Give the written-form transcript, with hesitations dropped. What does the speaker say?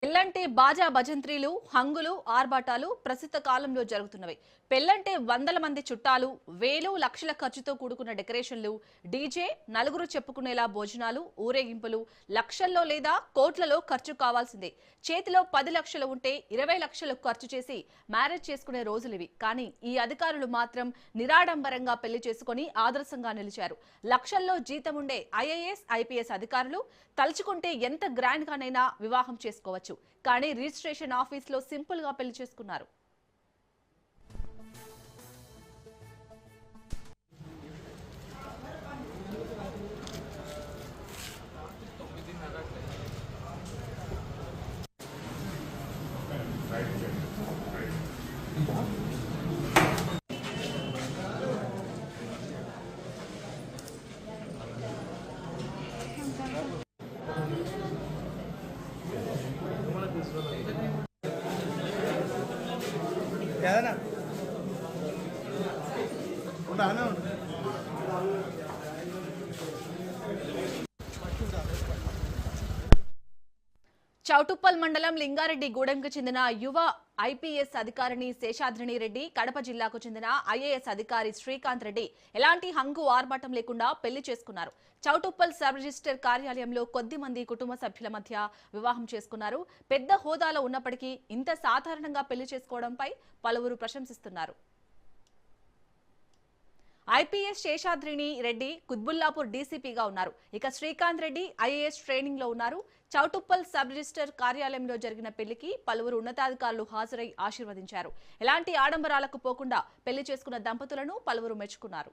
పెళ్లంటే బాజా భజంత్రీలు హంగులు ఆర్భాటాలు ప్రస్తుత కాలంలో జరుగుతున్నవి. పెళ్లంటే వందల మంది చుట్టాలు, వేలు లక్షల ఖర్చుతో కూడుకున్న డెకరేషన్లు, డీజే, నలుగురు చెప్పుకునేలా భోజనాలు, ఊరేగింపులు లక్షల్లో లేదా కోట్లలో ఖర్చు కావాల్సిందే. చేతిలో 10 లక్షలు ఉంటే 20 లక్షలు ఖర్చు చేసి మ్యారేజ్ చేసుకునే రోజులివి. కానీ ఈ అధికారులు మాత్రం నిరాడంబరంగా పెళ్లి చేసుకుని ఆదర్శంగా నిలిచారు. లక్షల్లో జీతం ఉండే ఐఏఎస్, ఐపీఎస్ అధికారులు తలుచుకుంటే ఎంత గ్రాండ్ గానైనా వివాహం చేసుకోవచ్చు. కానీ రిజిస్ట్రేషన్ ఆఫీస్ లో సింపుల్ గా పెళ్లి చేసుకున్నారు. ఏదైనా ఉండాలనే ఉంటుంది. చౌటుప్పల్ మండలం లింగారెడ్డి గూడెంకు చెందిన యువ ఐపీఎస్ అధికారిని శేషాద్రిని రెడ్డి, కడప జిల్లాకు చెందిన ఐఏఎస్ అధికారి శ్రీకాంత్ రెడ్డి ఎలాంటి హంగు ఆర్భాటం లేకుండా పెళ్లి చేసుకున్నారు. చౌటుప్పల్ సబ్ రిజిస్టర్ కార్యాలయంలో కొద్ది మంది కుటుంబ సభ్యుల మధ్య వివాహం చేసుకున్నారు. పెద్ద హోదాలో ఉన్నప్పటికీ ఇంత సాధారణంగా పెళ్లి చేసుకోవడంపై పలువురు ప్రశంసిస్తున్నారు. ఐపీఎస్ శేషాద్రిని రెడ్డి కుత్బుల్లాపూర్ డీసీపీగా ఉన్నారు. ఇక శ్రీకాంత్ రెడ్డి ఐఏఎస్ ట్రైనింగ్ లో ఉన్నారు. చౌటుప్పల్ సబ్ రిజిస్టర్ కార్యాలయంలో జరిగిన పెళ్లికి పలువురు ఉన్నతాధికారులు హాజరై ఆశీర్వదించారు. ఎలాంటి ఆడంబరాలకు పోకుండా పెళ్లి చేసుకున్న దంపతులను పలువురు మెచ్చుకున్నారు.